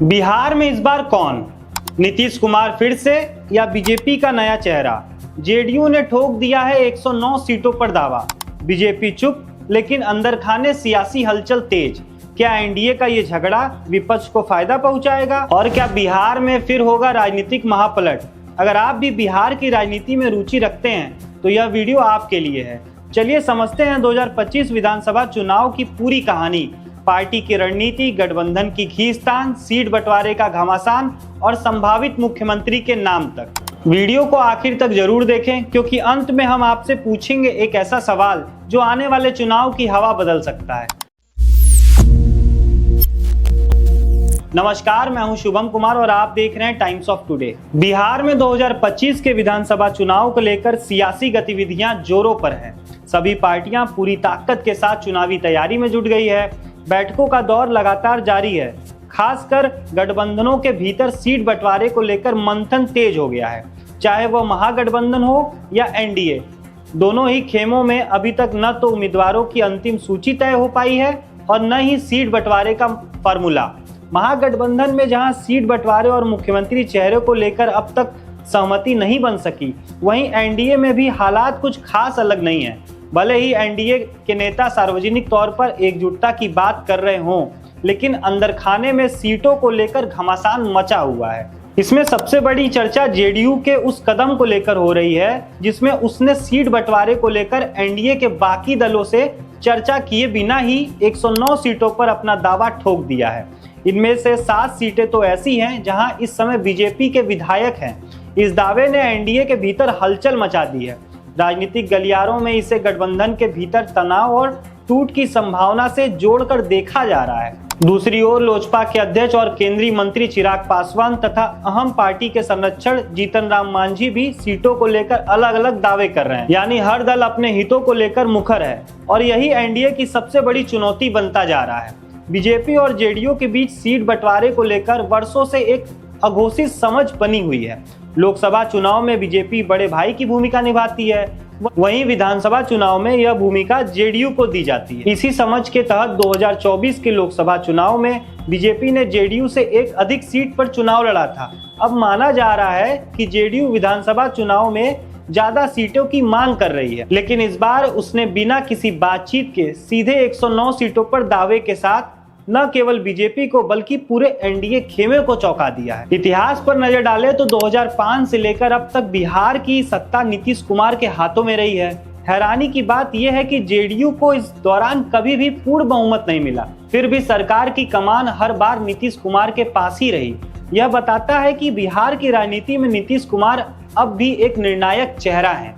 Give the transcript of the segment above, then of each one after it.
बिहार में इस बार कौन? नीतीश कुमार फिर से या बीजेपी का नया चेहरा? जेडीयू ने ठोक दिया है 109 सीटों पर दावा। बीजेपी चुप, लेकिन अंदर खाने सियासी हलचल तेज। क्या एनडीए का ये झगड़ा विपक्ष को फायदा पहुंचाएगा? और क्या बिहार में फिर होगा राजनीतिक महापलट? अगर आप भी बिहार की राजनीति में रुचि रखते हैं तो यह वीडियो आपके लिए है। चलिए समझते हैं 2025 विधानसभा चुनाव की पूरी कहानी। पार्टी की रणनीति, गठबंधन की खींचतान, सीट बंटवारे का घमासान और संभावित मुख्यमंत्री के नाम तक। वीडियो को आखिर तक जरूर देखें, क्योंकि अंत में हम आपसे पूछेंगे एक ऐसा सवाल जो आने वाले चुनाव की हवा बदल सकता है। नमस्कार, मैं हूं शुभम कुमार और आप देख रहे हैं टाइम्स ऑफ टुडे। बिहार में 2025 के विधानसभा चुनाव को लेकर सियासी गतिविधियां जोरों पर हैं। सभी पार्टियां पूरी ताकत के साथ चुनावी तैयारी में जुट गई है। बैठकों का दौर लगातार जारी है। खासकर गठबंधनों के भीतर सीट बंटवारे को लेकर मंथन तेज हो गया है। चाहे वह महागठबंधन हो या एनडीए, दोनों ही खेमों में अभी तक न तो उम्मीदवारों की अंतिम सूची तय हो पाई है और न ही सीट बंटवारे का फॉर्मूला। महागठबंधन में जहां सीट बंटवारे और मुख्यमंत्री चेहरे को लेकर अब तक सहमति नहीं बन सकी, वहीं एनडीए में भी हालात कुछ खास अलग नहीं है। भले ही एनडीए के नेता सार्वजनिक तौर पर एकजुटता की बात कर रहे हों, लेकिन अंदर खाने में सीटों को लेकर घमासान मचा हुआ है। इसमें सबसे बड़ी चर्चा जेडीयू के उस कदम को लेकर हो रही है जिसमें उसने सीट बंटवारे को लेकर एनडीए के बाकी दलों से चर्चा किए बिना ही 109 सीटों पर अपना दावा ठोक दिया है। इनमें से 7 सीटें तो ऐसी हैं जहां इस समय बीजेपी के विधायक हैं। इस दावे ने एनडीए के भीतर हलचल मचा दी है। राजनीतिक गलियारों में इसे गठबंधन के भीतर तनाव और टूट की संभावना से जोड़कर देखा जा रहा है। दूसरी ओर लोजपा के अध्यक्ष और केंद्रीय मंत्री चिराग पासवान तथा अहम पार्टी के संरक्षण जीतन राम मांझी भी सीटों को लेकर अलग अलग दावे कर रहे हैं। यानी हर दल अपने हितों को लेकर मुखर है और यही एनडीए की सबसे बड़ी चुनौती बनता जा रहा है। बीजेपी और जेडीयू के बीच सीट बंटवारे को लेकर वर्षों से एक अघोषित समझ बनी हुई है। लोकसभा चुनाव में बीजेपी बड़े भाई की भूमिका निभाती है, वहीं विधानसभा चुनाव में यह भूमिका जेडीयू को दी जाती है। इसी समझ के तहत 2024 के लोकसभा चुनाव में बीजेपी ने जेडीयू से एक अधिक सीट पर चुनाव लड़ा था। अब माना जा रहा है कि जेडीयू विधानसभा चुनाव में ज्यादा सीटों की मांग कर रही है, लेकिन इस बार उसने बिना किसी बातचीत के सीधे 109 सीटों पर दावे के साथ न केवल बीजेपी को बल्कि पूरे एनडीए खेमे को चौंका दिया है। इतिहास पर नजर डालें तो 2005 से लेकर अब तक बिहार की सत्ता नीतीश कुमार के हाथों में रही है। हैरानी की बात यह है कि जेडीयू को इस दौरान कभी भी पूर्ण बहुमत नहीं मिला, फिर भी सरकार की कमान हर बार नीतीश कुमार के पास ही रही। यह बताता है कि बिहार की राजनीति में नीतीश कुमार अब भी एक निर्णायक चेहरा है।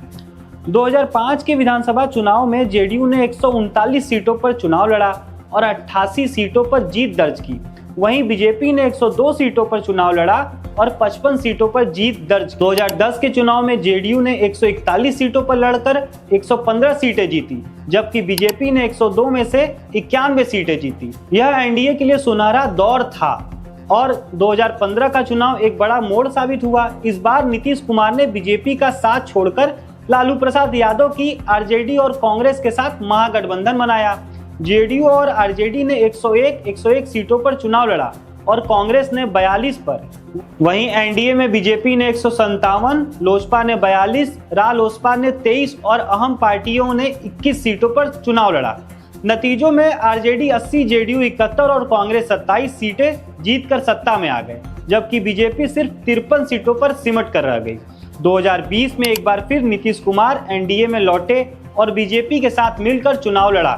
2005 के विधानसभा चुनाव में जेडीयू ने 139 सीटों पर चुनाव लड़ा और 88 सीटों पर जीत दर्ज की। वहीं बीजेपी ने 102 सीटों पर चुनाव लड़ा और 55 सीटों पर जीत दर्ज की। 2010 के चुनाव में जेडीयू ने 141 सीटों पर लड़कर 115 सीटें जीती, जबकि बीजेपी ने 102 में से 91 सीटें जीती। यह एनडीए के लिए सुनहरा दौर था और 2015 का चुनाव एक बड़ा मोड़ साबित हुआ। इस बार नीतीश कुमार ने बीजेपी का साथ छोड़कर लालू प्रसाद यादव की आरजेडी और कांग्रेस के साथ महागठबंधन बनाया। जेडीयू और आरजेडी ने 101 सीटों पर चुनाव लड़ा और कांग्रेस ने 42 पर। वहीं एनडीए में बीजेपी ने 157, लोजपा ने 42, रालोसपा ने 23 और अहम पार्टियों ने 21 सीटों पर चुनाव लड़ा। नतीजों में आरजेडी 80, जेडीयू 71 और कांग्रेस 27 सीटें जीतकर सत्ता में आ गए, जबकि बीजेपी सिर्फ 53 सीटों पर सिमट कर रह गई। 2020 में एक बार फिर नीतीश कुमार एनडीए में लौटे और बीजेपी के साथ मिलकर चुनाव लड़ा।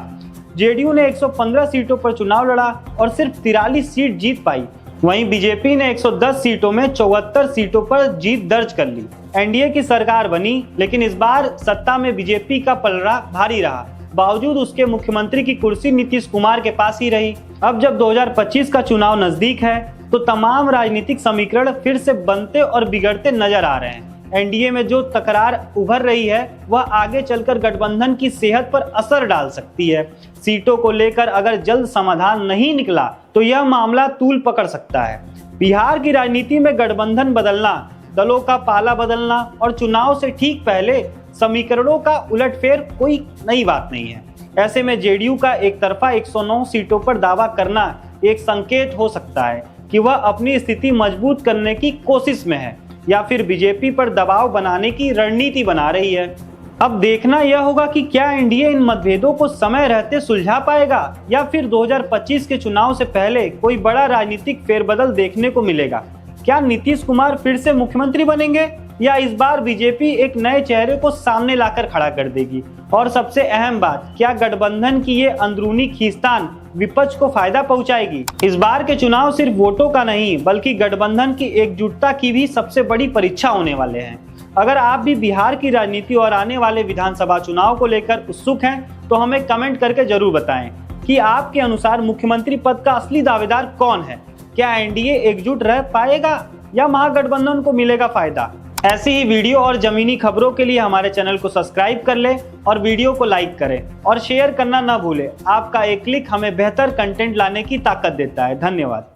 जेडीयू ने 115 सीटों पर चुनाव लड़ा और सिर्फ 43 सीट जीत पाई। वहीं बीजेपी ने 110 सीटों में 74 सीटों पर जीत दर्ज कर ली। एनडीए की सरकार बनी, लेकिन इस बार सत्ता में बीजेपी का पलड़ा भारी रहा। बावजूद उसके मुख्यमंत्री की कुर्सी नीतीश कुमार के पास ही रही। अब जब 2025 का चुनाव नजदीक है तो तमाम राजनीतिक समीकरण फिर से बनते और बिगड़ते नजर आ रहे हैं। एनडीए में जो तकरार उभर रही है वह आगे चलकर गठबंधन की सेहत पर असर डाल सकती है। सीटों को लेकर अगर जल्द समाधान नहीं निकला तो यह मामला तूल पकड़ सकता है। बिहार की राजनीति में गठबंधन बदलना, दलों का पाला बदलना और चुनाव से ठीक पहले समीकरणों का उलटफेर कोई नई बात नहीं है। ऐसे में जेडीयू का एक तरफा 109 सीटों पर दावा करना एक संकेत हो सकता है कि वह अपनी स्थिति मजबूत करने की कोशिश में है या फिर बीजेपी पर दबाव बनाने की रणनीति बना रही है। अब देखना यह होगा कि क्या एनडीए इन मतभेदों को समय रहते सुलझा पाएगा या फिर 2025 के चुनाव से पहले कोई बड़ा राजनीतिक फेरबदल देखने को मिलेगा। क्या नीतीश कुमार फिर से मुख्यमंत्री बनेंगे या इस बार बीजेपी एक नए चेहरे को सामने लाकर खड़ा कर देगी? और सबसे अहम बात, क्या गठबंधन की ये अंदरूनी खींचतान विपक्ष को फायदा पहुंचाएगी? इस बार के चुनाव सिर्फ वोटों का नहीं बल्कि गठबंधन की एकजुटता की भी सबसे बड़ी परीक्षा होने वाले हैं। अगर आप भी बिहार की राजनीति और आने वाले विधानसभा चुनाव को लेकर उत्सुक हैं तो हमें कमेंट करके जरूर बताएं कि आपके अनुसार मुख्यमंत्री पद का असली दावेदार कौन है। क्या एनडीए एकजुट रह पाएगा या महागठबंधन को मिलेगा फायदा? ऐसी ही वीडियो और जमीनी खबरों के लिए हमारे चैनल को सब्सक्राइब कर लें और वीडियो को लाइक करें और शेयर करना ना भूलें। आपका एक क्लिक हमें बेहतर कंटेंट लाने की ताकत देता है। धन्यवाद।